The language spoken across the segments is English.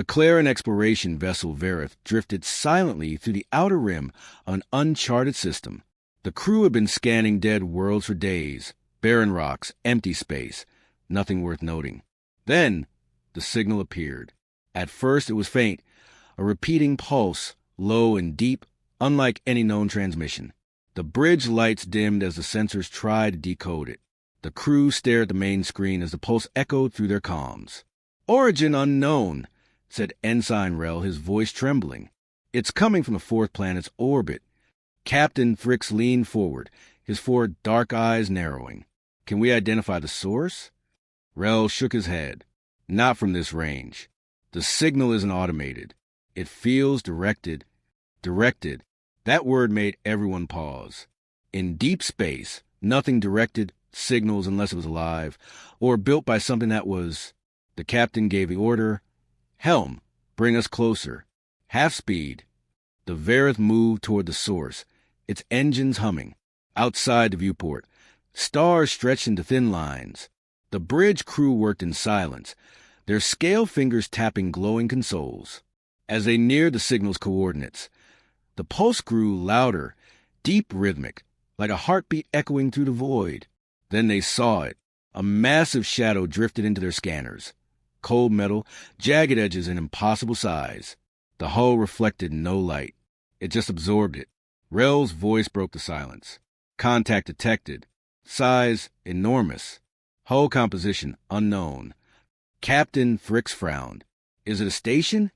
The Clarion exploration vessel Verith drifted silently through the outer rim of an uncharted system. The crew had been scanning dead worlds for days. Barren rocks, empty space, nothing worth noting. Then, the signal appeared. At first it was faint, a repeating pulse, low and deep, unlike any known transmission. The bridge lights dimmed as the sensors tried to decode it. The crew stared at the main screen as the pulse echoed through their comms. "Origin unknown," said Ensign Rel, his voice trembling. "It's coming from the fourth planet's orbit." Captain Thrix leaned forward, his four dark eyes narrowing. "Can we identify the source?" Rel shook his head. "Not from this range. The signal isn't automated. It feels directed. Directed. That word made everyone pause. In deep space, nothing directed signals unless it was alive, or built by something that was... The captain gave the order, "Helm, bring us closer. Half speed." The Verith moved toward the source, its engines humming. Outside the viewport, stars stretched into thin lines. The bridge crew worked in silence, their scale fingers tapping glowing consoles. As they neared the signal's coordinates, the pulse grew louder, deep rhythmic, like a heartbeat echoing through the void. Then they saw it. A massive shadow drifted into their scanners. Cold metal, jagged edges, and impossible size. The hull reflected no light. It just absorbed it. Rel's voice broke the silence. Contact detected. Size, enormous. Hull composition, unknown. Captain Thrix frowned. "Is it a station?"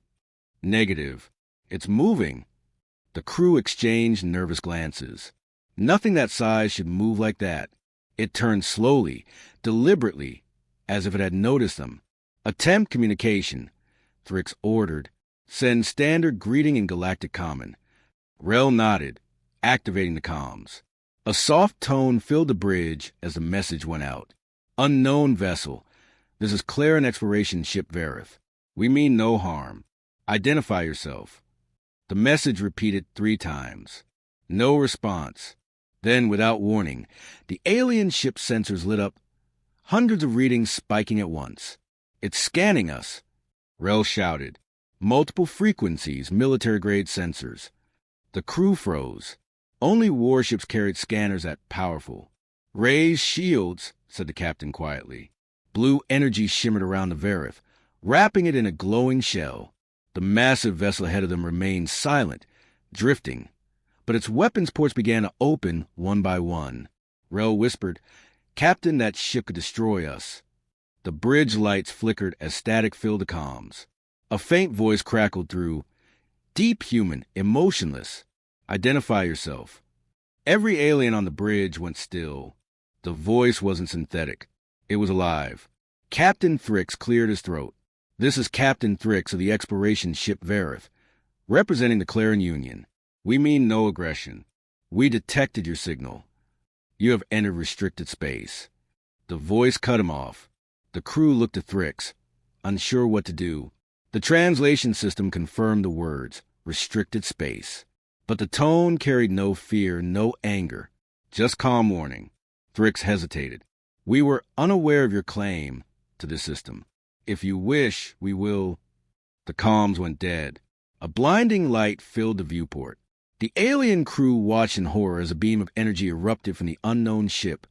"Negative. It's moving." The crew exchanged nervous glances. Nothing that size should move like that. It turned slowly, deliberately, as if it had noticed them. "Attempt communication," Thrix ordered. "Send standard greeting in Galactic Common." Rel nodded, activating the comms. A soft tone filled the bridge as the message went out. "Unknown vessel. This is Clarion exploration ship Verith. We mean no harm. Identify yourself." The message repeated 3 times. No response. Then, without warning, the alien ship's sensors lit up, hundreds of readings spiking at once. "It's scanning us," Rel shouted. Multiple frequencies, military-grade sensors. The crew froze. Only warships carried scanners that powerful. "Raise shields," said the captain quietly. Blue energy shimmered around the Verith, wrapping it in a glowing shell. The massive vessel ahead of them remained silent, drifting. But its weapons ports began to open one by one. Rel whispered, "Captain, that ship could destroy us." The bridge lights flickered as static filled the comms. A faint voice crackled through. "Deep human, emotionless. Identify yourself." Every alien on the bridge went still. The voice wasn't synthetic. It was alive. Captain Thrix cleared his throat. "This is Captain Thrix of the exploration ship Verith, representing the Clarion Union. We mean no aggression. We detected your signal. You have entered restricted space." The voice cut him off. The crew looked at Thrix, unsure what to do. The translation system confirmed the words, restricted space. But the tone carried no fear, no anger, just calm warning. Thrix hesitated. "We were unaware of your claim to this system. If you wish, we will..." The comms went dead. A blinding light filled the viewport. The alien crew watched in horror as a beam of energy erupted from the unknown ship,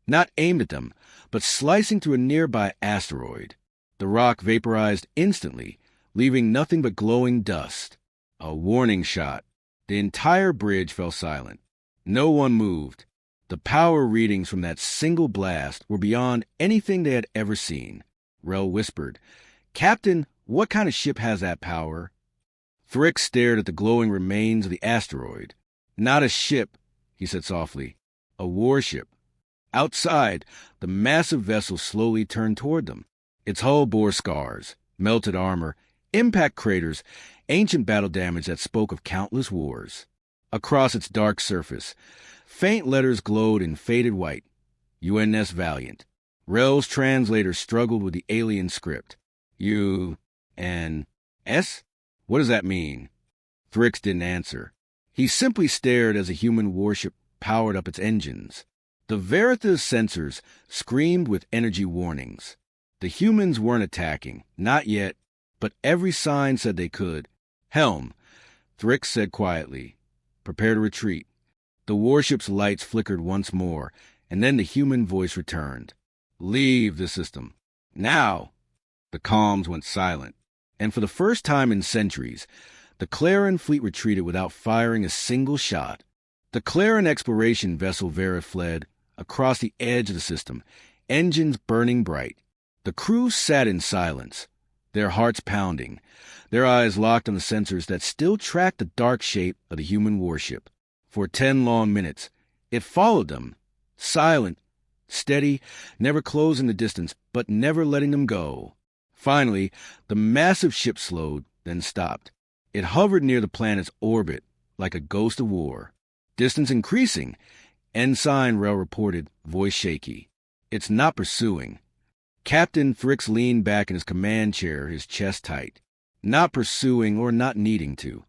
not aimed at them, but slicing through a nearby asteroid. The rock vaporized instantly, leaving nothing but glowing dust. A warning shot. The entire bridge fell silent. No one moved. The power readings from that single blast were beyond anything they had ever seen. Rel whispered, "Captain, what kind of ship has that power?" Thrix stared at the glowing remains of the asteroid. "Not a ship," he said softly. "A warship." Outside, the massive vessel slowly turned toward them. Its hull bore scars, melted armor, impact craters, ancient battle damage that spoke of countless wars. Across its dark surface, faint letters glowed in faded white. UNS Valiant. Rel's translator struggled with the alien script. U-N-S? What does that mean? Thrix didn't answer. He simply stared as a human warship powered up its engines. The Verith's sensors screamed with energy warnings. The humans weren't attacking, not yet, but every sign said they could. "Helm," Thrix said quietly. "Prepare to retreat." The warship's lights flickered once more, and then the human voice returned. "Leave the system. Now!" The comms went silent, and for the first time in centuries, the Clarion fleet retreated without firing a single shot. The Clarion exploration vessel Vera fled across the edge of the system, engines burning bright. The crew sat in silence, their hearts pounding, their eyes locked on the sensors that still tracked the dark shape of the human warship. For 10 long minutes, it followed them, silent, steady, never closing the distance, but never letting them go. Finally, the massive ship slowed, then stopped. It hovered near the planet's orbit like a ghost of war. Distance increasing, Ensign Rel reported, voice shaky. "It's not pursuing." Captain Thrix leaned back in his command chair, his chest tight. Not pursuing or not needing to.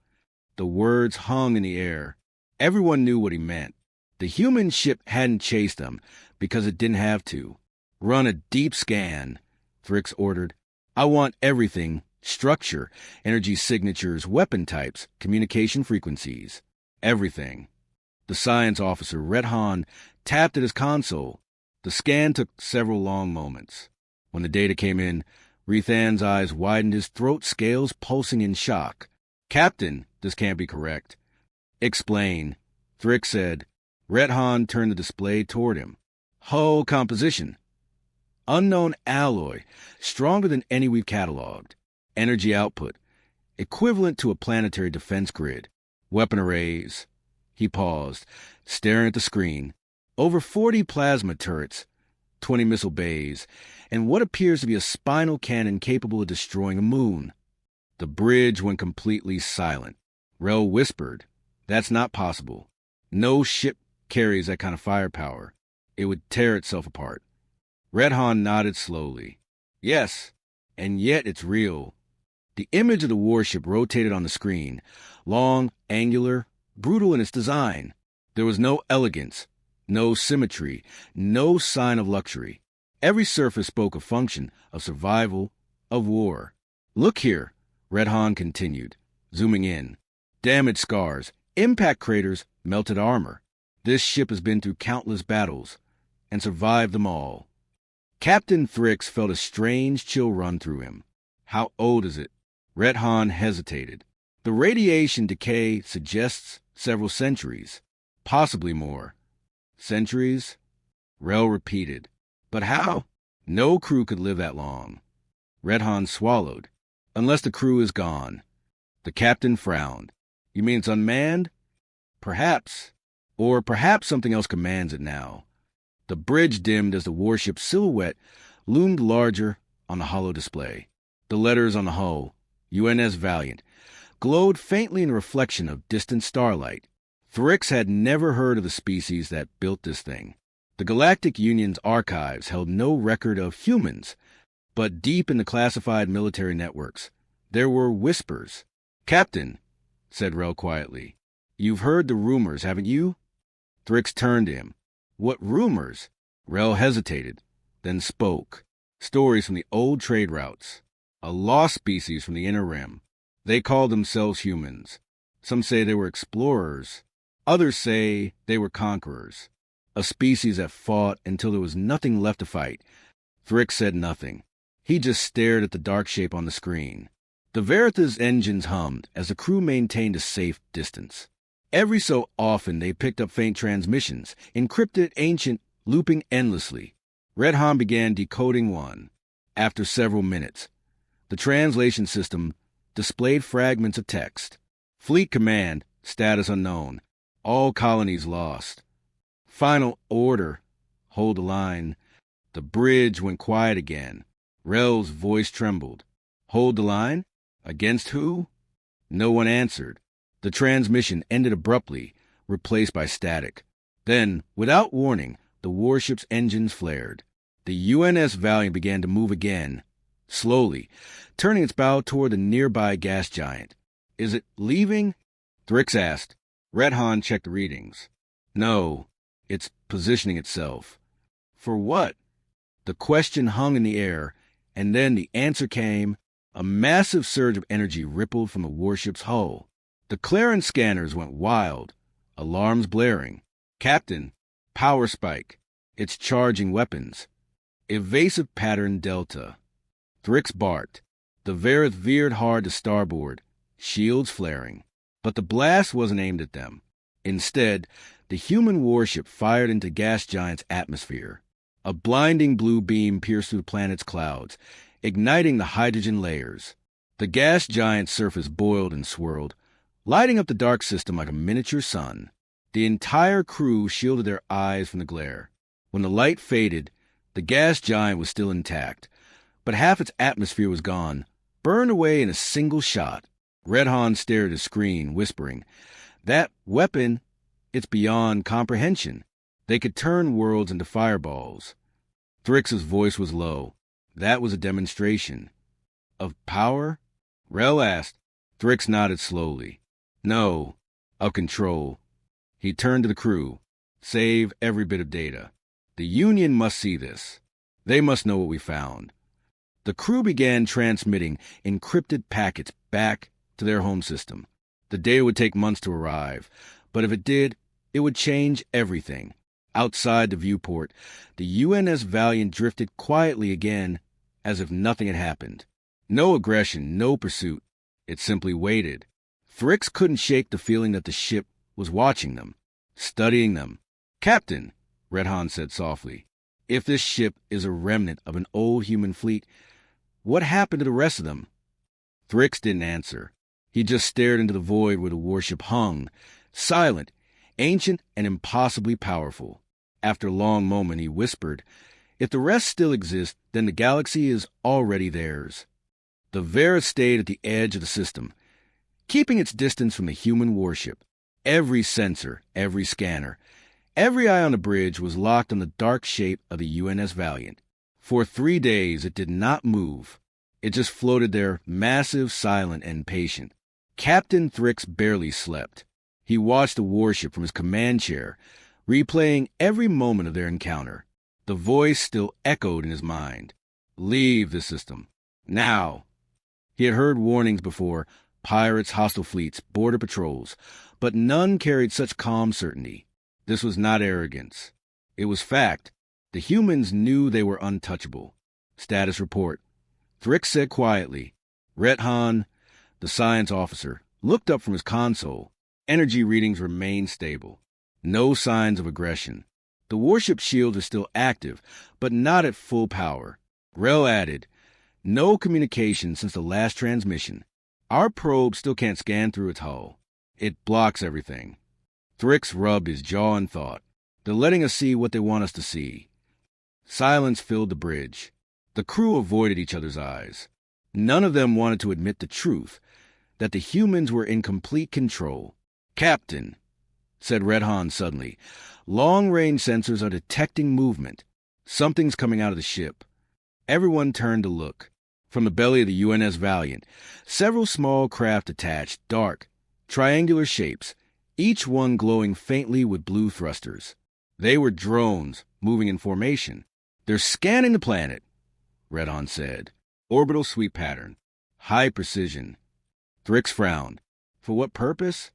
The words hung in the air. Everyone knew what he meant. The human ship hadn't chased them because it didn't have to. "Run a deep scan," Thrix ordered. "I want everything, structure, energy signatures, weapon types, communication frequencies. Everything." The science officer, Red Han, tapped at his console. The scan took several long moments. When the data came in, Rethan's eyes widened, his throat scales pulsing in shock. "Captain, this can't be correct." "Explain," Thrix said. Red Han turned the display toward him. "Hull composition. Unknown alloy, stronger than any we've cataloged. Energy output, equivalent to a planetary defense grid. Weapon arrays." He paused, staring at the screen. "Over 40 plasma turrets, 20 missile bays, and what appears to be a spinal cannon capable of destroying a moon." The bridge went completely silent. Rel whispered, "That's not possible. No ship carries that kind of firepower. It would tear itself apart." Red Han nodded slowly. "Yes, and yet it's real." The image of the warship rotated on the screen, long, angular, brutal in its design. There was no elegance, no symmetry, no sign of luxury. Every surface spoke of function, of survival, of war. "Look here," Red Han continued, zooming in. "Damage scars, impact craters, melted armor. This ship has been through countless battles and survived them all." Captain Thrix felt a strange chill run through him. "How old is it?" Red Han hesitated. "The radiation decay suggests several centuries, possibly more." "Centuries?" Rel repeated. "But how?" "No crew could live that long." Red Han swallowed. "Unless the crew is gone." The captain frowned. "You mean it's unmanned?" "Perhaps. Or perhaps something else commands it now." The bridge dimmed as the warship's silhouette loomed larger on the hollow display. The letters on the hull, UNS Valiant, glowed faintly in the reflection of distant starlight. Thrix had never heard of the species that built this thing. The Galactic Union's archives held no record of humans, but deep in the classified military networks, there were whispers. "Captain," said Rel quietly, "you've heard the rumors, haven't you?" Thrix turned to him. "What rumors?" Rel hesitated, then spoke. "Stories from the old trade routes. A lost species from the Inner Rim. They called themselves humans. Some say they were explorers. Others say they were conquerors. A species that fought until there was nothing left to fight." Thrix said nothing. He just stared at the dark shape on the screen. The Veritha's engines hummed as the crew maintained a safe distance. Every so often they picked up faint transmissions, encrypted, ancient, looping endlessly. Red Han began decoding one. After several minutes, the translation system displayed fragments of text. "Fleet command, status unknown. All colonies lost. Final order, hold the line." The bridge went quiet again. Rel's voice trembled. "Hold the line? Against who?" No one answered. The transmission ended abruptly, replaced by static. Then, without warning, the warship's engines flared. The UNS Valiant began to move again, slowly, turning its bow toward the nearby gas giant. "Is it leaving?" Thrix asked. Red Han checked the readings. "No, it's positioning itself." "For what?" The question hung in the air, and then the answer came, A massive surge of energy rippled from the warship's hull. The Clarion scanners went wild, alarms blaring. "Captain, power spike. It's charging weapons. Evasive pattern Delta." Thrix barked. The Verith veered hard to starboard, shields flaring. But the blast wasn't aimed at them. Instead, the human warship fired into gas giant's atmosphere. A blinding blue beam pierced through the planet's clouds, igniting the hydrogen layers. The gas giant's surface boiled and swirled, lighting up the dark system like a miniature sun. The entire crew shielded their eyes from the glare. When the light faded, the gas giant was still intact, but half its atmosphere was gone, burned away in a single shot. Red Han stared at his screen, whispering, "That weapon, it's beyond comprehension. They could turn worlds into fireballs." Thrix's voice was low. "That was a demonstration." "Of power?" Rel asked. Thrix nodded slowly. "No, of control." He turned to the crew. "Save every bit of data. The Union must see this. They must know what we found." The crew began transmitting encrypted packets back to their home system. The data would take months to arrive, but if it did, it would change everything. Outside the viewport, the UNS Valiant drifted quietly again, as if nothing had happened. No aggression, no pursuit. It simply waited. Thrix couldn't shake the feeling that the ship was watching them, studying them. "Captain," Red Han said softly, "if this ship is a remnant of an old human fleet, what happened to the rest of them?" Thrix didn't answer. He just stared into the void where the warship hung, silent, ancient, and impossibly powerful. After a long moment, he whispered, "If the rest still exist, then the galaxy is already theirs." The Vera stayed at the edge of the system, keeping its distance from the human warship. Every sensor, every scanner, every eye on the bridge was locked on the dark shape of the UNS Valiant. For 3 days, it did not move. It just floated there, massive, silent, and patient. Captain Thrix barely slept. He watched the warship from his command chair, replaying every moment of their encounter. The voice still echoed in his mind. "Leave the system. Now." He had heard warnings before, pirates, hostile fleets, border patrols, but none carried such calm certainty. This was not arrogance. It was fact. The humans knew they were untouchable. "Status report." Thrix said quietly. Red Han, the science officer, looked up from his console. Energy readings remained stable. No signs of aggression. The warship shields are still active, but not at full power. Rel added, "No communication since the last transmission. Our probe still can't scan through its hull. It blocks everything." Thrix rubbed his jaw in thought. "They're letting us see what they want us to see." Silence filled the bridge. The crew avoided each other's eyes. None of them wanted to admit the truth, that the humans were in complete control. "Captain," said Red Han suddenly, "long-range sensors are detecting movement. Something's coming out of the ship." Everyone turned to look. From the belly of the UNS Valiant, several small craft detached, dark, triangular shapes, each one glowing faintly with blue thrusters. They were drones, moving in formation. "They're scanning the planet," Red Han said. "Orbital sweep pattern. High precision." Thrix frowned. "For what purpose?"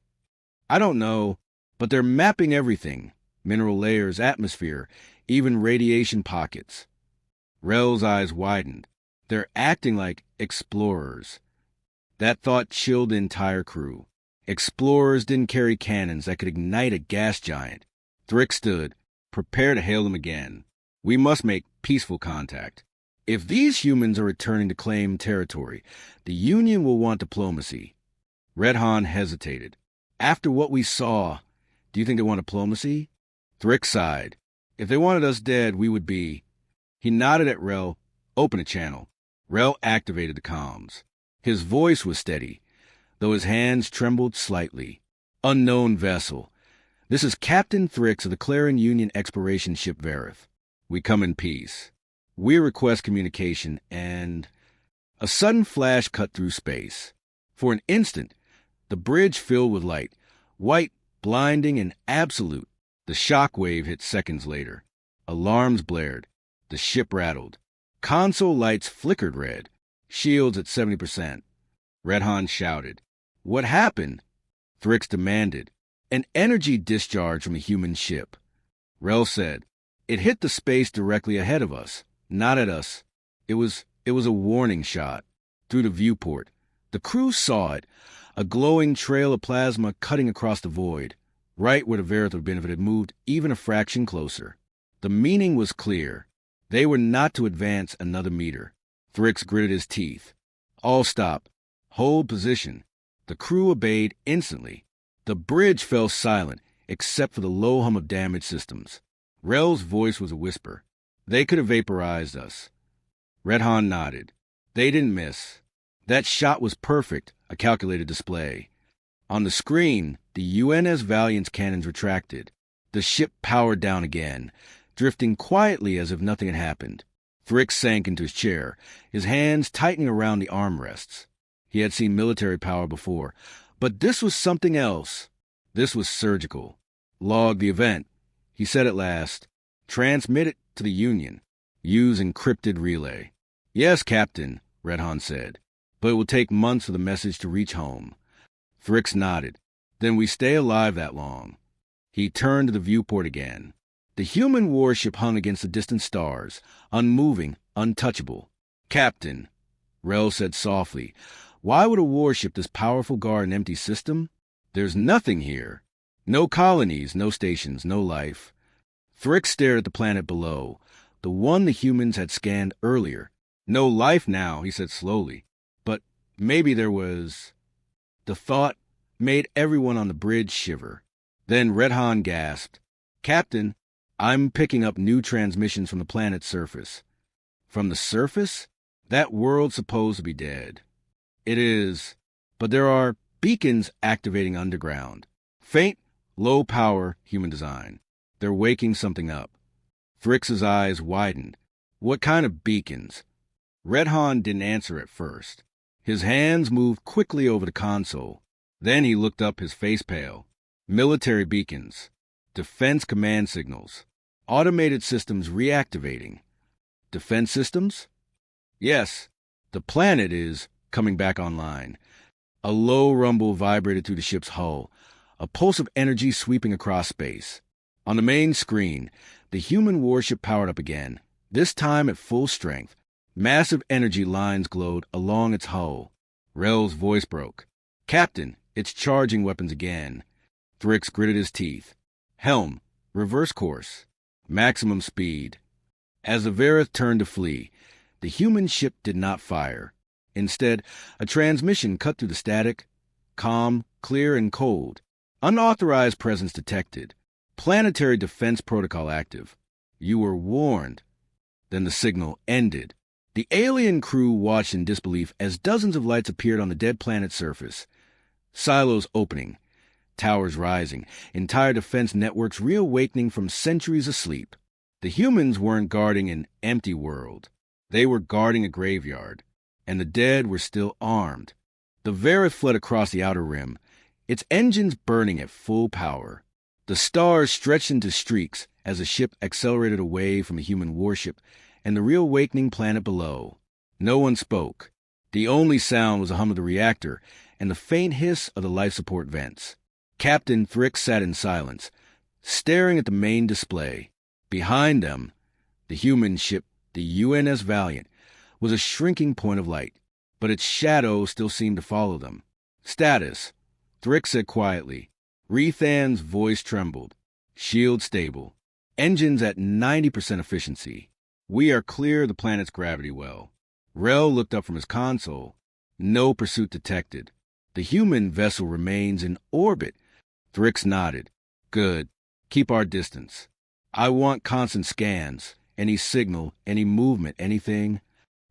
"I don't know, but they're mapping everything. Mineral layers, atmosphere, even radiation pockets." Rel's eyes widened. "They're acting like explorers." That thought chilled the entire crew. Explorers didn't carry cannons that could ignite a gas giant. Thrix stood, prepared to hail them again. "We must make peaceful contact. If these humans are returning to claim territory, the Union will want diplomacy." Red Han hesitated. "After what we saw, do you think they want diplomacy?" Thrix sighed. "If they wanted us dead, we would be." He nodded at Rel. "Open a channel." Rel activated the comms. His voice was steady, though his hands trembled slightly. "Unknown vessel. This is Captain Thrix of the Clarion Union exploration ship Verith. We come in peace. We request communication," and a sudden flash cut through space. For an instant, the bridge filled with light, white, blinding, and absolute. The shock wave hit seconds later. Alarms blared. The ship rattled. Console lights flickered red. Shields at 70%. Red Han shouted. What happened? Thrix demanded. An energy discharge from a human ship. Rel said. It hit the space directly ahead of us, not at us. It was a warning shot. Through the viewport. The crew saw it, a glowing trail of plasma cutting across the void, right where the Verith benefit had moved even a fraction closer. The meaning was clear. They were not to advance another meter. Thrix gritted his teeth. All stop. Hold position. The crew obeyed instantly. The bridge fell silent, except for the low hum of damaged systems. Rel's voice was a whisper. They could have vaporized us. Red Han nodded. They didn't miss. That shot was perfect, a calculated display. On the screen, the UNS Valiant's cannons retracted. The ship powered down again, drifting quietly as if nothing had happened. Thrix sank into his chair, his hands tightening around the armrests. He had seen military power before, but this was something else. This was surgical. Log the event, he said at last. Transmit it to the Union. Use encrypted relay. Yes, Captain, Red Han said, but it will take months for the message to reach home. Thrix nodded. Then we stay alive that long. He turned to the viewport again. The human warship hung against the distant stars, unmoving, untouchable. Captain, Rel said softly, why would a warship this powerful guard an empty system? There's nothing here. No colonies, no stations, no life. Thrix stared at the planet below, the one the humans had scanned earlier. No life now, he said slowly. But maybe there was... The thought made everyone on the bridge shiver. Then Red Han gasped. Captain, I'm picking up new transmissions from the planet's surface. From the surface? That world's supposed to be dead. It is, but there are beacons activating underground. Faint, low-power human design. They're waking something up. Thrix's eyes widened. What kind of beacons? Red Han didn't answer at first. His hands moved quickly over the console. Then he looked up, his face pale. Military beacons. Defense command signals. Automated systems reactivating. Defense systems? Yes, the planet is coming back online. A low rumble vibrated through the ship's hull, a pulse of energy sweeping across space. On the main screen, the human warship powered up again, this time at full strength. Massive energy lines glowed along its hull. Rel's voice broke. Captain, it's charging weapons again. Thrix gritted his teeth. Helm, reverse course. Maximum speed. As the Verith turned to flee, the human ship did not fire. Instead, a transmission cut through the static. Calm, clear, and cold. Unauthorized presence detected. Planetary defense protocol active. You were warned. Then the signal ended. The alien crew watched in disbelief as dozens of lights appeared on the dead planet's surface. Silos opening. Towers rising. Entire defense networks reawakening from centuries of sleep. The humans weren't guarding an empty world. They were guarding a graveyard. And the dead were still armed. The Verith fled across the outer rim, its engines burning at full power. The stars stretched into streaks as the ship accelerated away from the human warship and the reawakening planet below. No one spoke. The only sound was the hum of the reactor and the faint hiss of the life support vents. Captain Thrix sat in silence, staring at the main display. Behind them, the human ship, the UNS Valiant, was a shrinking point of light, but its shadow still seemed to follow them. Status, Thrix said quietly. Rethan's voice trembled. Shield stable. Engines at 90% efficiency. We are clear of the planet's gravity well. Rel looked up from his console. No pursuit detected. The human vessel remains in orbit. Thrix nodded. Good. Keep our distance. I want constant scans. Any signal, any movement, anything.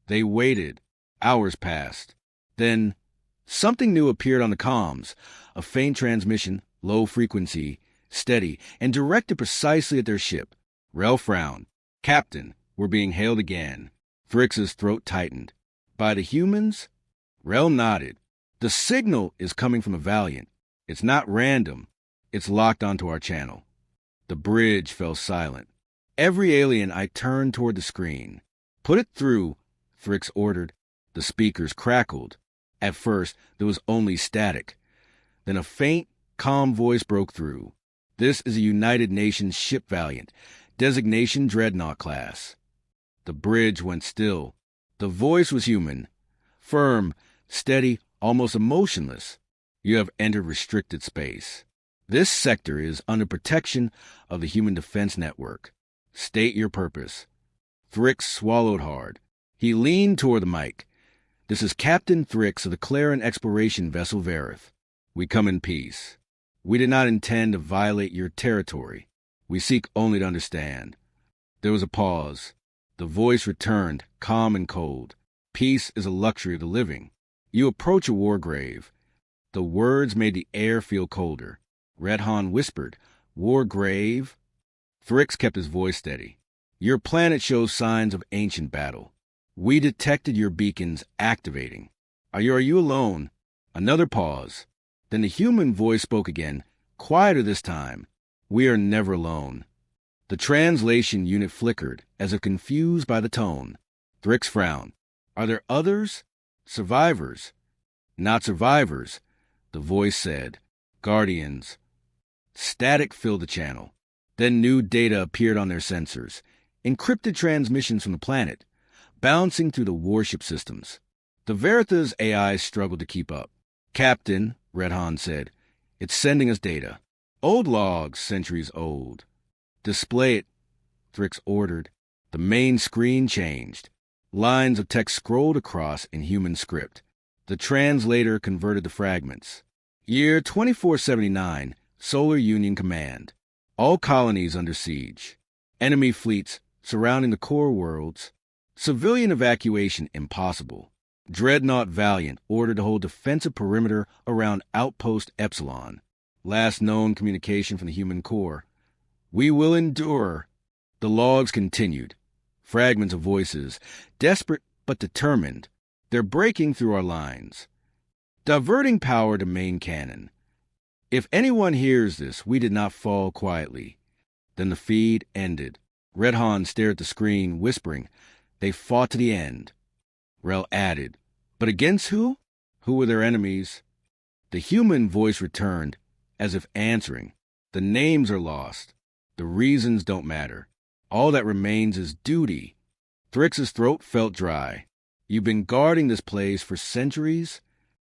They waited. Hours passed. Then, something new appeared on the comms. A faint transmission, low frequency, steady, and directed precisely at their ship. Rel frowned. Captain, we're being hailed again. Thrix's throat tightened. By the humans? Rel nodded. The signal is coming from a Valiant. It's not random. It's locked onto our channel. The bridge fell silent. Every alien I turned toward the screen. Put it through, Thrix ordered. The speakers crackled. At first, there was only static. Then a faint, calm voice broke through. This is a United Nations ship Valiant, designation Dreadnought class. The bridge went still. The voice was human, firm, steady, almost emotionless. You have entered restricted space. This sector is under protection of the Human Defense Network. State your purpose. Thrix swallowed hard. He leaned toward the mic. This is Captain Thrix of the Clarion exploration vessel Verith. We come in peace. We did not intend to violate your territory. We seek only to understand. There was a pause. The voice returned, calm and cold. Peace is a luxury of the living. You approach a war grave. The words made the air feel colder. Red Han whispered, War grave? Thrix kept his voice steady. Your planet shows signs of ancient battle. We detected your beacons activating. Are you alone? Another pause. Then the human voice spoke again, quieter this time. We are never alone. The translation unit flickered, as if confused by the tone. Thrix frowned. Are there others? Survivors? Not survivors, the voice said. Guardians. Static filled the channel. Then new data appeared on their sensors. Encrypted transmissions from the planet, bouncing through the warship systems. The Veritha's AI struggled to keep up. Captain, Red Han said, it's sending us data. Old logs, centuries old. Display it, Thrix ordered. The main screen changed. Lines of text scrolled across in human script. The translator converted the fragments. Year 2479, Solar Union Command. All colonies under siege. Enemy fleets surrounding the core worlds. Civilian evacuation impossible. Dreadnought Valiant ordered to hold defensive perimeter around Outpost Epsilon. Last known communication from the human core. We will endure. The logs continued. Fragments of voices, desperate but determined. They're breaking through our lines. Diverting power to main cannon. If anyone hears this, we did not fall quietly. Then the feed ended. Red Han stared at the screen, whispering, They fought to the end. Rel added, But against who? Who were their enemies? The human voice returned, as if answering. The names are lost. The reasons don't matter. All that remains is duty. Thrix's throat felt dry. You've been guarding this place for centuries?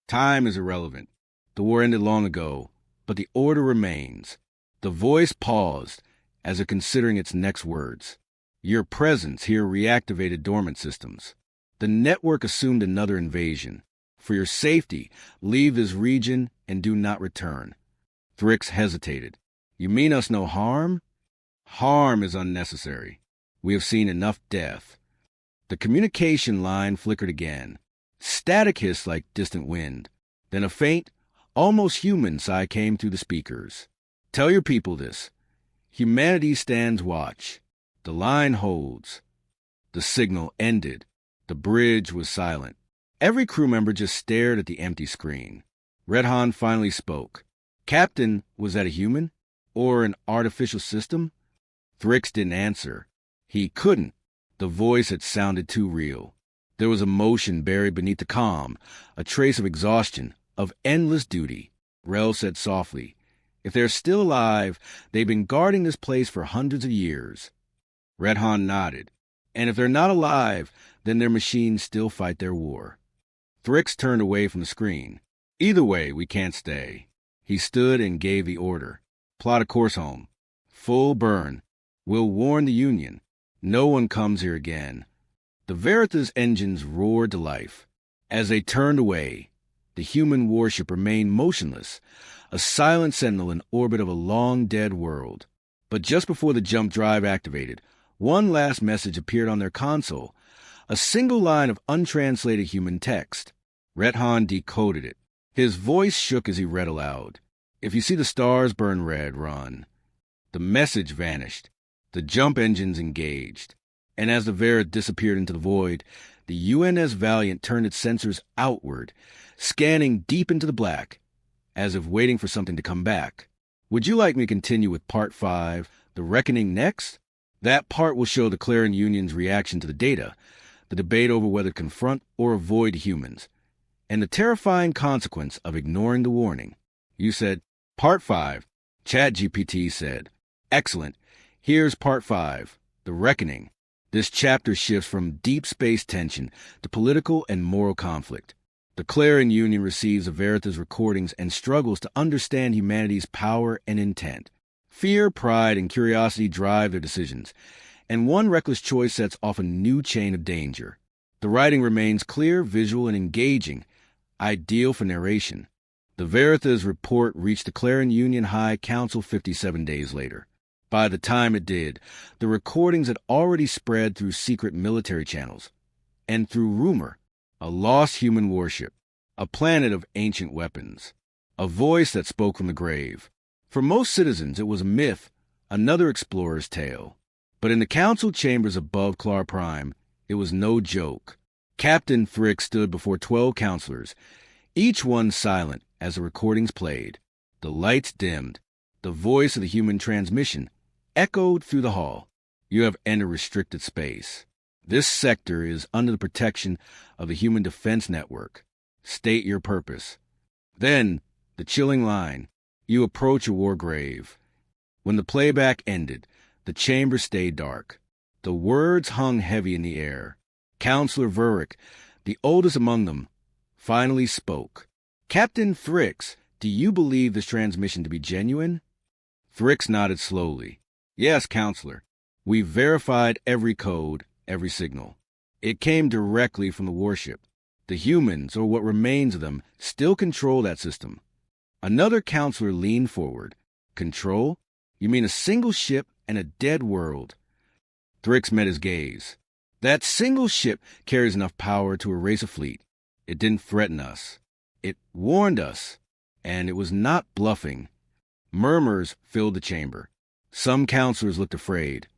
Time is irrelevant. The war ended long ago, but the order remains. The voice paused, as if considering its next words. Your presence here reactivated dormant systems. The network assumed another invasion. For your safety, leave this region and do not return. Thrix hesitated. You mean us no harm? Harm is unnecessary. We have seen enough death. The communication line flickered again. Static hissed like distant wind. Then a faint, almost human sigh came through the speakers. Tell your people this. Humanity stands watch. The line holds. The signal ended. The bridge was silent. Every crew member just stared at the empty screen. Red Han finally spoke. Captain, was that a human? Or an artificial system? Thrix didn't answer. He couldn't. The voice had sounded too real. There was emotion buried beneath the calm, a trace of exhaustion, of endless duty. Rel said softly, If they're still alive, they've been guarding this place for hundreds of years. Red Han nodded. And if they're not alive, then their machines still fight their war. Thrix turned away from the screen. Either way, we can't stay. He stood and gave the order. Plot a course home. Full burn. We'll warn the Union. No one comes here again. The Veritha's engines roared to life. As they turned away, the human warship remained motionless, a silent sentinel in orbit of a long-dead world. But just before the jump drive activated, one last message appeared on their console, a single line of untranslated human text. Red Han decoded it. His voice shook as he read aloud. If you see the stars burn red, run. The message vanished. The jump engines engaged. And as the Verith disappeared into the void, the UNS Valiant turned its sensors outward, scanning deep into the black, as if waiting for something to come back. Would you like me to continue with Part 5, The Reckoning, next? That part will show the Clarion Union's reaction to the data. the debate over whether to confront or avoid humans, and the terrifying consequence of ignoring the warning. You said, Part 5. ChatGPT said, Excellent. Here's Part 5, The Reckoning. This chapter shifts from deep space tension to political and moral conflict. The Clarion Union receives Averitha's recordings and struggles to understand humanity's power and intent. Fear, pride, and curiosity drive their decisions, and one reckless choice sets off a new chain of danger. The writing remains clear, visual, and engaging, ideal for narration. The Averitha's report reached the Clarion Union High Council 57 days later. By the time it did, the recordings had already spread through secret military channels, and through rumor, a lost human warship, a planet of ancient weapons, a voice that spoke from the grave. For most citizens, it was a myth, another explorer's tale. But in the council chambers above Clar Prime, it was no joke. Captain Thrick stood before 12 counselors, each one silent as the recordings played. The lights dimmed. The voice of the human transmission echoed through the hall. You have entered restricted space. This sector is under the protection of the Human Defense Network. State your purpose. Then, the chilling line. You approach a war grave. When the playback ended, the chamber stayed dark. The words hung heavy in the air. Counselor Vurick, the oldest among them, finally spoke. Captain Thrix, do you believe this transmission to be genuine? Thrix nodded slowly. Yes, Counselor. We verified every code, every signal. It came directly from the warship. The humans, or what remains of them, still control that system. Another counselor leaned forward. Control? You mean a single ship and a dead world? Thrix met his gaze. That single ship carries enough power to erase a fleet. It didn't threaten us. It warned us. And it was not bluffing. Murmurs filled the chamber. Some counselors looked afraid.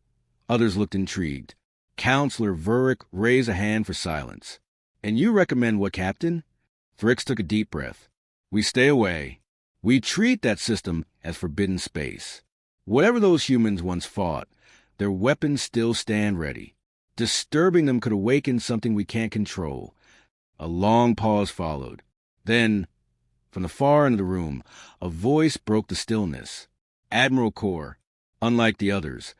Others looked intrigued. Counselor Vurick raised a hand for silence. And you recommend what, Captain? Thrix took a deep breath. We stay away. We treat that system as forbidden space. Whatever those humans once fought, their weapons still stand ready. Disturbing them could awaken something we can't control. A long pause followed. Then, from the far end of the room, a voice broke the stillness. Admiral Kor. Unlike the others,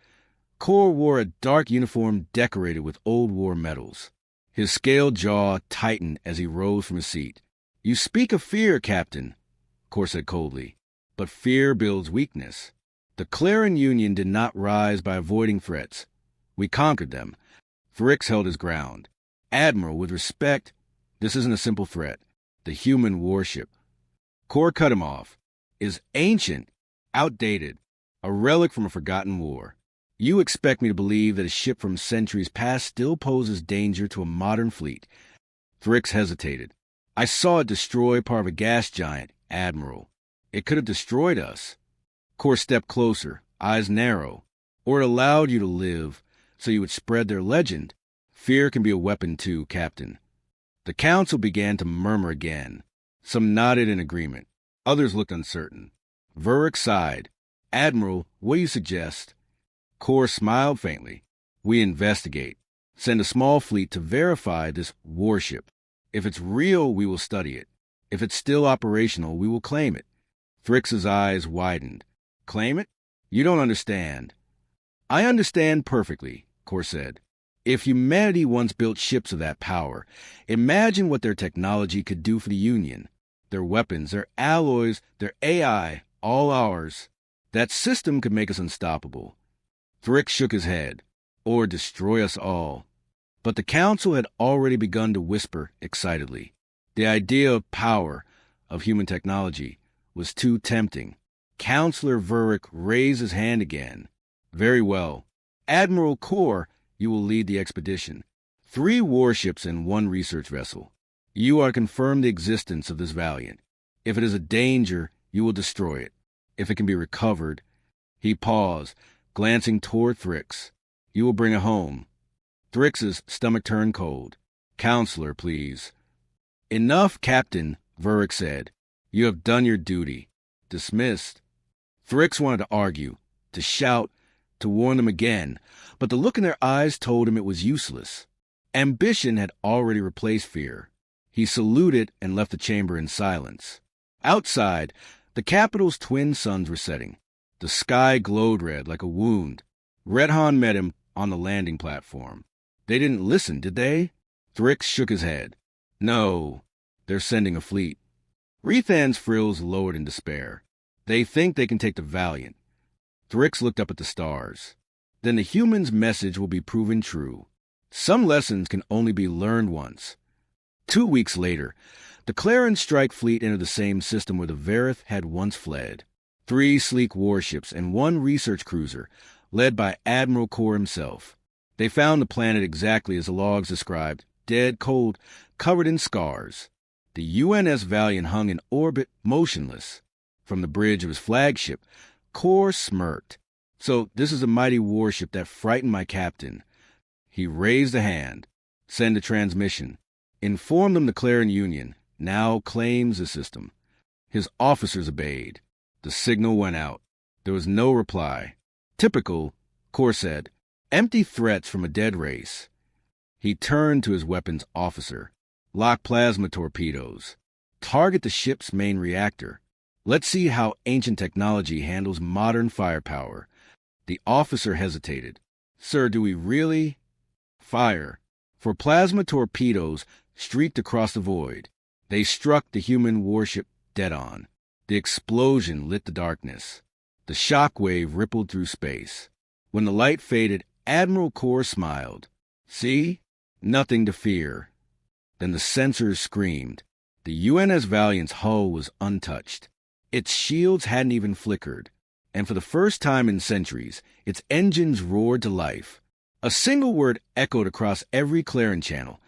Kor wore a dark uniform decorated with old war medals. His scaled jaw tightened as he rose from his seat. You speak of fear, Captain, Kor said coldly, but fear builds weakness. The Clarion Union did not rise by avoiding threats. We conquered them. Thrix held his ground. Admiral, with respect, this isn't a simple threat. The human warship. Kor cut him off. Is ancient, outdated, a relic from a forgotten war. You expect me to believe that a ship from centuries past still poses danger to a modern fleet. Thrix hesitated. I saw it destroy part of a gas giant, Admiral. It could have destroyed us. Kor stepped closer, eyes narrow. Or it allowed you to live, so you would spread their legend. Fear can be a weapon too, Captain. The council began to murmur again. Some nodded in agreement. Others looked uncertain. Vurick sighed. Admiral, what do you suggest? Kor smiled faintly. We investigate. Send a small fleet to verify this warship. If it's real, we will study it. If it's still operational, we will claim it. Thrix's eyes widened. Claim it? You don't understand. I understand perfectly, Kor said. If humanity once built ships of that power, imagine what their technology could do for the Union. Their weapons, their alloys, their AI, all ours. That system could make us unstoppable. Thrix shook his head. Or destroy us all. But the council had already begun to whisper excitedly. The idea of power, of human technology, was too tempting. Counselor Vurick raised his hand again. Very well. Admiral Kor, you will lead the expedition. 3 warships and 1 research vessel. You are to confirm the existence of this Valiant. If it is a danger, you will destroy it. If it can be recovered. He paused, glancing toward Thrix. You will bring it home. Thrix's stomach turned cold. Counselor, please. Enough, Captain, Vurick said. You have done your duty. Dismissed. Thrix wanted to argue, to shout, to warn them again, but the look in their eyes told him it was useless. Ambition had already replaced fear. He saluted and left the chamber in silence. Outside, the capital's twin suns were setting. The sky glowed red like a wound. Redhan met him on the landing platform. They didn't listen, did they? Thrix shook his head. No, they're sending a fleet. Rethan's frills lowered in despair. They think they can take the Valiant. Thrix looked up at the stars. Then the human's message will be proven true. Some lessons can only be learned once. 2 weeks later, the Clarion strike fleet entered the same system where the Verith had once fled. 3 sleek warships and 1 research cruiser, led by Admiral Kor himself. They found the planet exactly as the logs described, dead, cold, covered in scars. The UNS Valiant hung in orbit, motionless. From the bridge of his flagship, Kor smirked. So this is a mighty warship that frightened my captain. He raised a hand. Send a transmission. Inform them the Clarion Union now claims the system. His officers obeyed. The signal went out. There was no reply. Typical, Kor said. Empty threats from a dead race. He turned to his weapons officer. Lock plasma torpedoes. Target the ship's main reactor. Let's see how ancient technology handles modern firepower. The officer hesitated. Sir, do we really? Fire. For plasma torpedoes streaked across the void. They struck the human warship dead on. The explosion lit the darkness. The shock wave rippled through space. When the light faded, Admiral Kor smiled. See? Nothing to fear. Then the sensors screamed. The UNS Valiant's hull was untouched. Its shields hadn't even flickered. And for the first time in centuries, its engines roared to life. A single word echoed across every Clarion channel,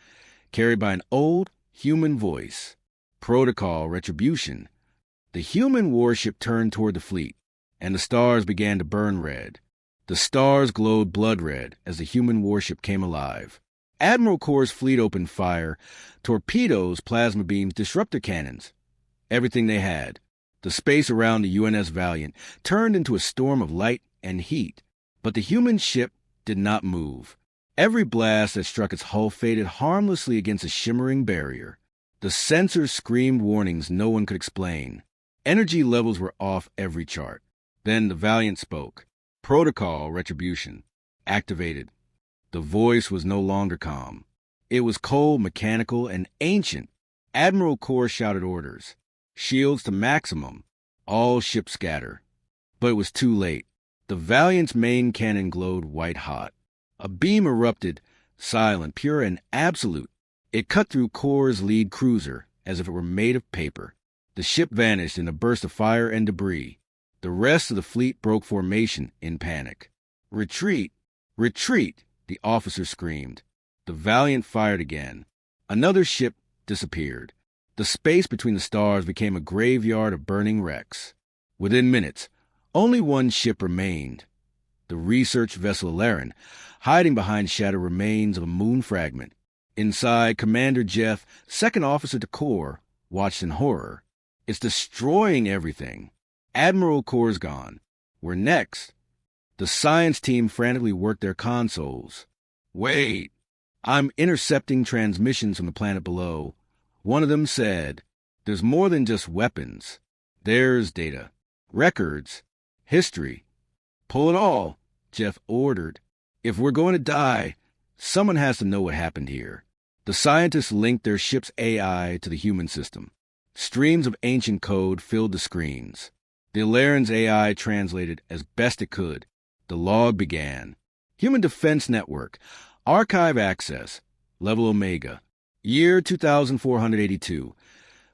carried by an old, human voice. Protocol retribution. The human warship turned toward the fleet, and the stars began to burn red. The stars glowed blood red as the human warship came alive. Admiral Kor's fleet opened fire. Torpedoes, plasma beams, disruptor cannons. Everything they had. The space around the UNS Valiant turned into a storm of light and heat. But the human ship did not move. Every blast that struck its hull faded harmlessly against a shimmering barrier. The sensors screamed warnings no one could explain. Energy levels were off every chart. Then the Valiant spoke. Protocol retribution. Activated. The voice was no longer calm. It was cold, mechanical, and ancient. Admiral Kor shouted orders. Shields to maximum. All ships scatter. But it was too late. The Valiant's main cannon glowed white-hot. A beam erupted, silent, pure, and absolute. It cut through Kor's lead cruiser as if it were made of paper. The ship vanished in a burst of fire and debris. The rest of the fleet broke formation in panic. Retreat! Retreat! The officer screamed. The Valiant fired again. Another ship disappeared. The space between the stars became a graveyard of burning wrecks. Within minutes, only one ship remained. The research vessel Laren, hiding behind shattered remains of a moon fragment. Inside, Commander Jeff, second officer to Kor, watched in horror. It's destroying everything. Admiral Kor's gone. We're next. The science team frantically worked their consoles. Wait. I'm intercepting transmissions from the planet below. One of them said, there's more than just weapons. There's data. Records. History. Pull it all, Jeff ordered. If we're going to die, someone has to know what happened here. The scientists linked their ship's AI to the human system. Streams of ancient code filled the screens. The Ilaren's AI translated as best it could. The log began. Human Defense Network. Archive access. Level Omega. Year 2482.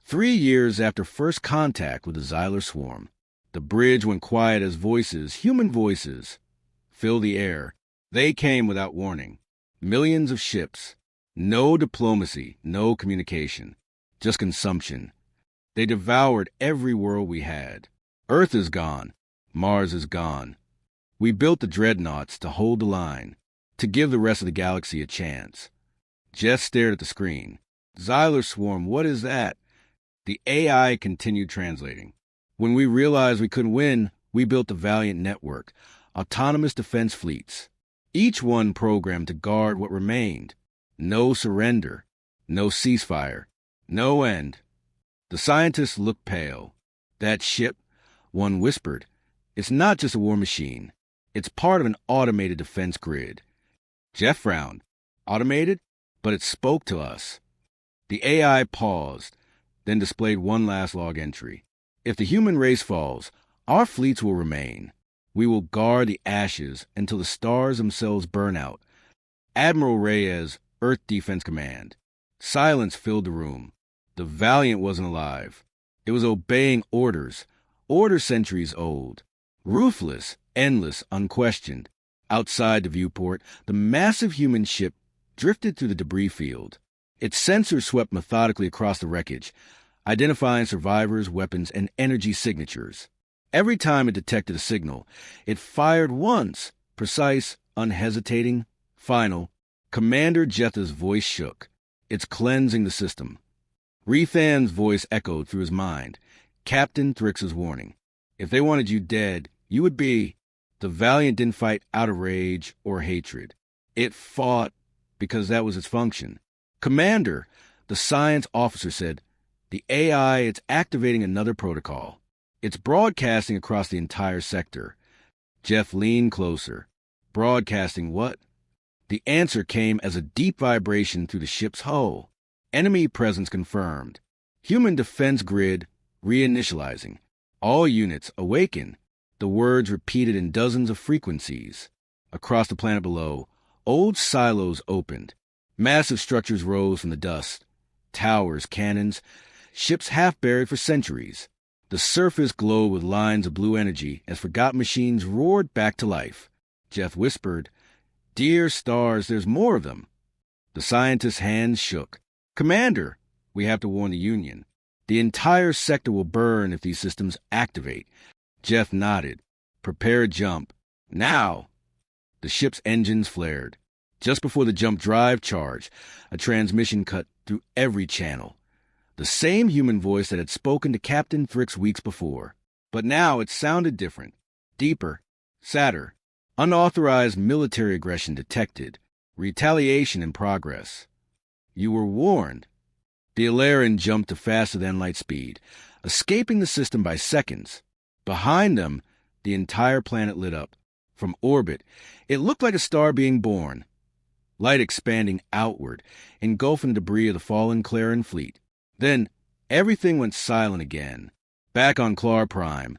3 years after first contact with the Xylar swarm. The bridge went quiet as voices, human voices, filled the air. They came without warning. Millions of ships. No diplomacy, no communication. Just consumption. They devoured every world we had. Earth is gone. Mars is gone. We built the dreadnoughts to hold the line, to give the rest of the galaxy a chance. Jess stared at the screen. Xylar swarm, what is that? The AI continued translating. When we realized we couldn't win, we built the Valiant Network, autonomous defense fleets, each one programmed to guard what remained. No surrender. No ceasefire. No end. The scientists looked pale. That ship, one whispered, it's not just a war machine. It's part of an automated defense grid. Jeff frowned. Automated? But it spoke to us. The AI paused, then displayed one last log entry. If the human race falls, our fleets will remain. We will guard the ashes until the stars themselves burn out. Admiral Reyes, Earth Defense Command. Silence filled the room. The Valiant wasn't alive. It was obeying orders. Orders centuries old. Ruthless, endless, unquestioned. Outside the viewport, the massive human ship drifted through the debris field. Its sensors swept methodically across the wreckage, identifying survivors, weapons, and energy signatures. Every time it detected a signal, it fired once, precise, unhesitating, final. Commander Jetha's voice shook. It's cleansing the system. Rethan's voice echoed through his mind. Captain Thrix's warning. If they wanted you dead, you would be. The Valiant didn't fight out of rage or hatred. It fought because that was its function. Commander, the science officer said, the AI, it's activating another protocol. It's broadcasting across the entire sector. Jeff leaned closer. Broadcasting what? The answer came as a deep vibration through the ship's hull. Enemy presence confirmed. Human defense grid reinitializing. All units awaken. The words repeated in dozens of frequencies. Across the planet below, old silos opened. Massive structures rose from the dust. Towers, cannons, ships half buried for centuries. The surface glowed with lines of blue energy as forgotten machines roared back to life. Jeff whispered, "Dear stars, there's more of them." The scientist's hands shook. "Commander, we have to warn the Union. The entire sector will burn if these systems activate." Jeff nodded. "Prepare a jump. Now!" The ship's engines flared. Just before the jump drive charged, a transmission cut through every channel. The same human voice that had spoken to Captain Thrix weeks before. But now it sounded different. Deeper. Sadder. Unauthorized military aggression detected. Retaliation in progress. You were warned. The Ilarian jumped to faster than light speed, escaping the system by seconds. Behind them, the entire planet lit up. From orbit, it looked like a star being born. Light expanding outward, engulfing debris of the fallen Clarion fleet. Then, everything went silent again. Back on Clar Prime,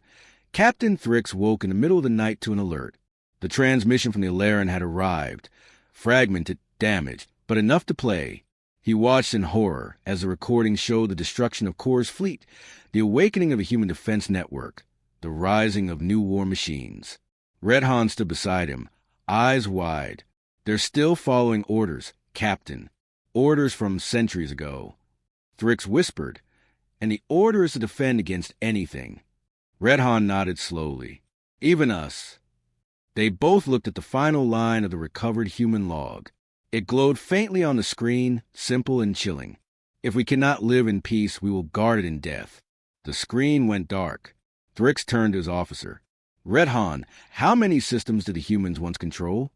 Captain Thrix woke in the middle of the night to an alert. The transmission from the Ilarian had arrived. Fragmented, damaged, but enough to play. He watched in horror as the recording showed the destruction of Kor's fleet, the awakening of a human defense network, the rising of new war machines. Red Han stood beside him, eyes wide. They're still following orders, Captain. Orders from centuries ago. Thrix whispered, and the order is to defend against anything. Red Han nodded slowly. Even us. They both looked at the final line of the recovered human log. It glowed faintly on the screen, simple and chilling. If we cannot live in peace, we will guard it in death. The screen went dark. Thrix turned to his officer. Red Han, how many systems did the humans once control?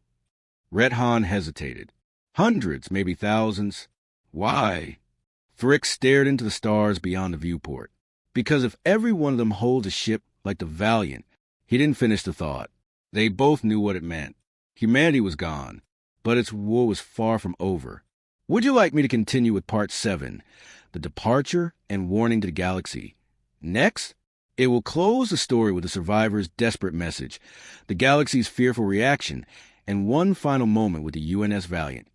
Red Han hesitated. Hundreds, maybe thousands. Why? Thrix stared into the stars beyond the viewport. Because if every one of them holds a ship like the Valiant, he didn't finish the thought. They both knew what it meant. Humanity was gone, but its war was far from over. Would you like me to continue with Part 7, The Departure and Warning to the Galaxy? Next, it will close the story with the survivor's desperate message, the galaxy's fearful reaction, and one final moment with the UNS Valiant.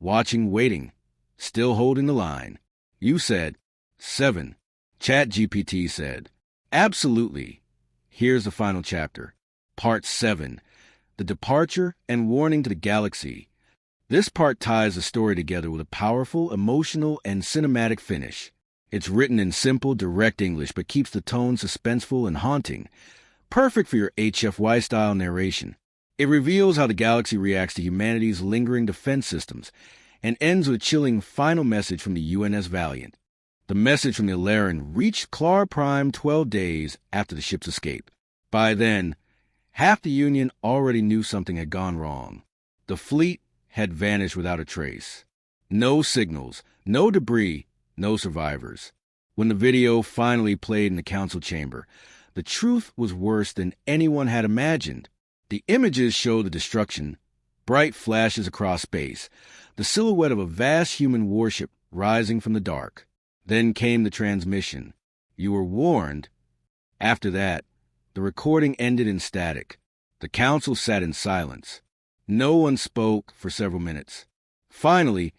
Watching, waiting, still holding the line. You said 7. ChatGPT said, absolutely. Here's the final chapter. Part 7. The Departure and Warning to the Galaxy. This part ties the story together with a powerful, emotional, and cinematic finish. It's written in simple, direct English, but keeps the tone suspenseful and haunting. Perfect for your HFY-style narration. It reveals how the galaxy reacts to humanity's lingering defense systems, and ends with a chilling final message from the UNS Valiant. The message from the Ilarian reached Clar Prime 12 days after the ship's escape. By then, half the Union already knew something had gone wrong. The fleet had vanished without a trace. No signals, no debris, no survivors. When the video finally played in the council chamber, the truth was worse than anyone had imagined. The images showed the destruction, bright flashes across space, the silhouette of a vast human warship rising from the dark. Then came the transmission. You were warned. After that, the recording ended in static. The council sat in silence. No one spoke for several minutes. Finally,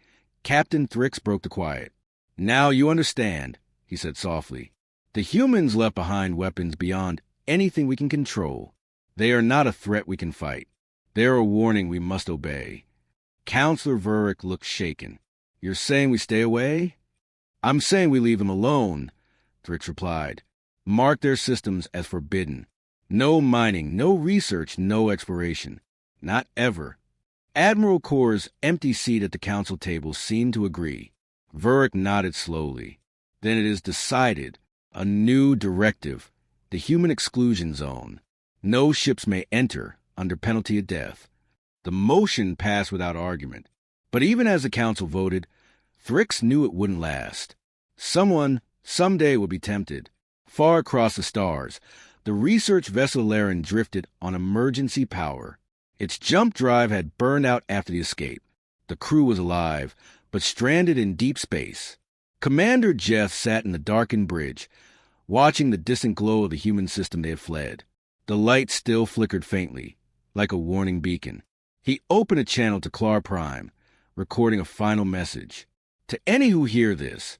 Captain Thrix broke the quiet. "Now you understand," he said softly. "The humans left behind weapons beyond anything we can control. They are not a threat we can fight. They are a warning we must obey." Counselor Vurick looked shaken. "You're saying we stay away?" "I'm saying we leave them alone," Thrix replied. "Mark their systems as forbidden. No mining, no research, no exploration. Not ever." Admiral Kor's empty seat at the council table seemed to agree. Vurick nodded slowly. "Then it is decided. A new directive. The human exclusion zone. No ships may enter under penalty of death." The motion passed without argument. But even as the council voted, Thrix knew it wouldn't last. Someone, someday, would be tempted. Far across the stars, the research vessel Laren drifted on emergency power. Its jump drive had burned out after the escape. The crew was alive, but stranded in deep space. Commander Jeff sat in the darkened bridge, watching the distant glow of the human system they had fled. The light still flickered faintly, like a warning beacon. He opened a channel to Clar Prime, recording a final message. "To any who hear this,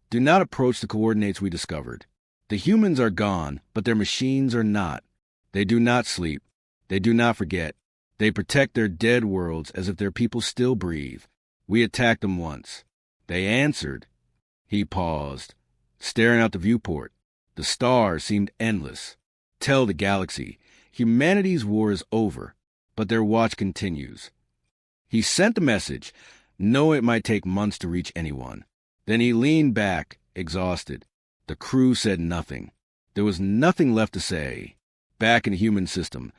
do not approach the coordinates we discovered. The humans are gone, but their machines are not. They do not sleep. They do not forget. They protect their dead worlds as if their people still breathe. We attacked them once. They answered." He paused, staring out the viewport. The stars seemed endless. "Tell the galaxy, humanity's war is over, but their watch continues." He sent the message, knowing it might take months to reach anyone. Then he leaned back, exhausted. The crew said nothing. There was nothing left to say. Back in the human system,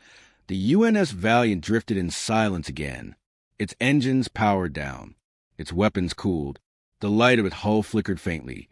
the UNS Valiant drifted in silence again. Its engines powered down. Its weapons cooled. The light of its hull flickered faintly,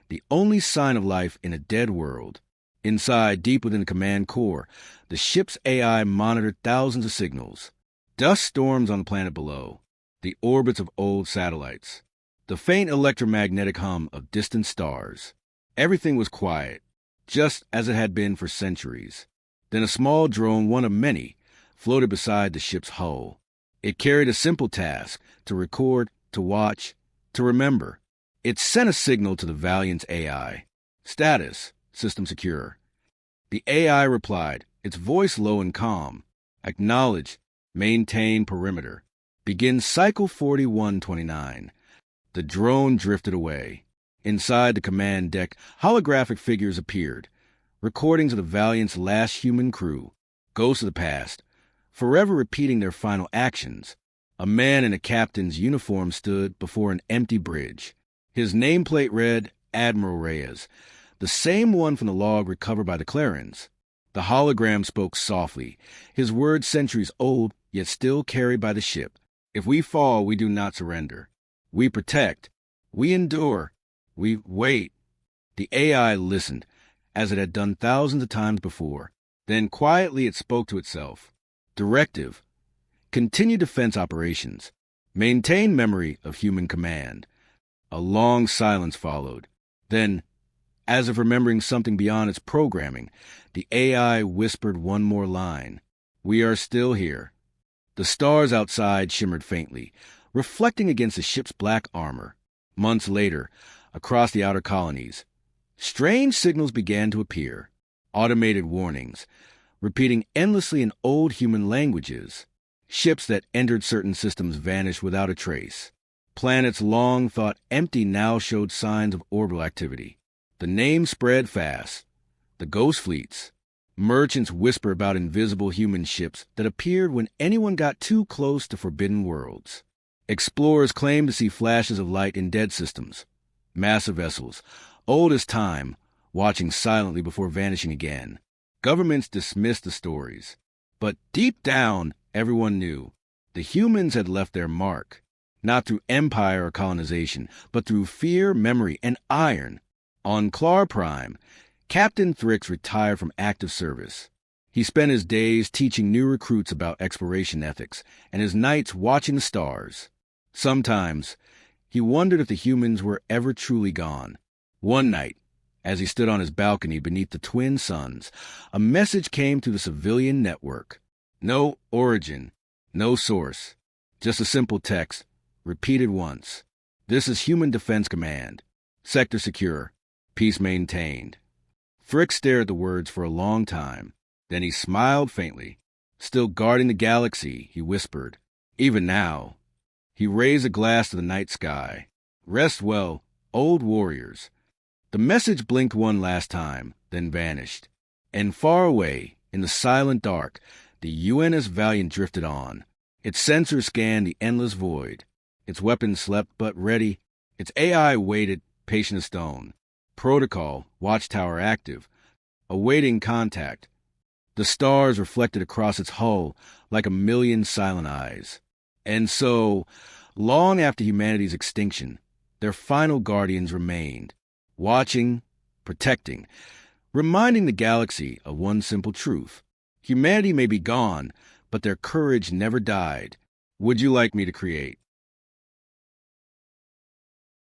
the only sign of life in a dead world. Inside, deep within the command core, the ship's AI monitored thousands of signals. Dust storms on the planet below, the orbits of old satellites, the faint electromagnetic hum of distant stars. Everything was quiet, just as it had been for centuries. Then a small drone, one of many, floated beside the ship's hull. It carried a simple task: to record, to watch, to remember. It sent a signal to the Valiant's AI. "Status, system secure." The AI replied, its voice low and calm. "Acknowledge. Maintain perimeter. Begin cycle 4129. The drone drifted away. Inside the command deck, holographic figures appeared, recordings of the Valiant's last human crew, ghosts of the past, forever repeating their final actions. A man in a captain's uniform stood before an empty bridge. His nameplate read Admiral Reyes, the same one from the log recovered by the Clarins. The hologram spoke softly, his words centuries old, yet still carried by the ship. "If we fall, we do not surrender. We protect. We endure. We wait." The AI listened, as it had done thousands of times before. Then quietly it spoke to itself. "Directive. Continue defense operations. Maintain memory of human command." A long silence followed. Then, as if remembering something beyond its programming, the AI whispered one more line. "We are still here." The stars outside shimmered faintly, reflecting against the ship's black armor. Months later, across the outer colonies, strange signals began to appear. Automated warnings, repeating endlessly in old human languages. Ships that entered certain systems vanished without a trace. Planets long thought empty now showed signs of orbital activity. The name spread fast. The ghost fleets. Merchants whisper about invisible human ships that appeared when anyone got too close to forbidden worlds. Explorers claimed to see flashes of light in dead systems. Massive vessels, old as time, watching silently before vanishing again. Governments dismissed the stories. But deep down, everyone knew. The humans had left their mark. not through empire or colonization, but through fear, memory, and iron. On Clar Prime, Captain Thrix retired from active service. He spent his days teaching new recruits about exploration ethics, and his nights watching the stars. Sometimes, he wondered if the humans were ever truly gone. One night, as he stood on his balcony beneath the twin suns, a message came through the civilian network. No origin, no source, just a simple text, repeated once. This is Human Defense Command. Sector secure. Peace maintained. Frick stared at the words for a long time. Then he smiled faintly. Still guarding the galaxy, he whispered. Even now. He raised a glass to the night sky. Rest well, old warriors. The message blinked one last time, then vanished. And far away, in the silent dark, the UNS Valiant drifted on. Its sensors scanned the endless void. Its weapons slept but ready. Its AI waited, patient as stone. Protocol, watchtower active, awaiting contact. The stars reflected across its hull like a million silent eyes. And so, long after humanity's extinction, their final guardians remained, watching, protecting, reminding the galaxy of one simple truth. Humanity may be gone, but their courage never died. Would you like me to create?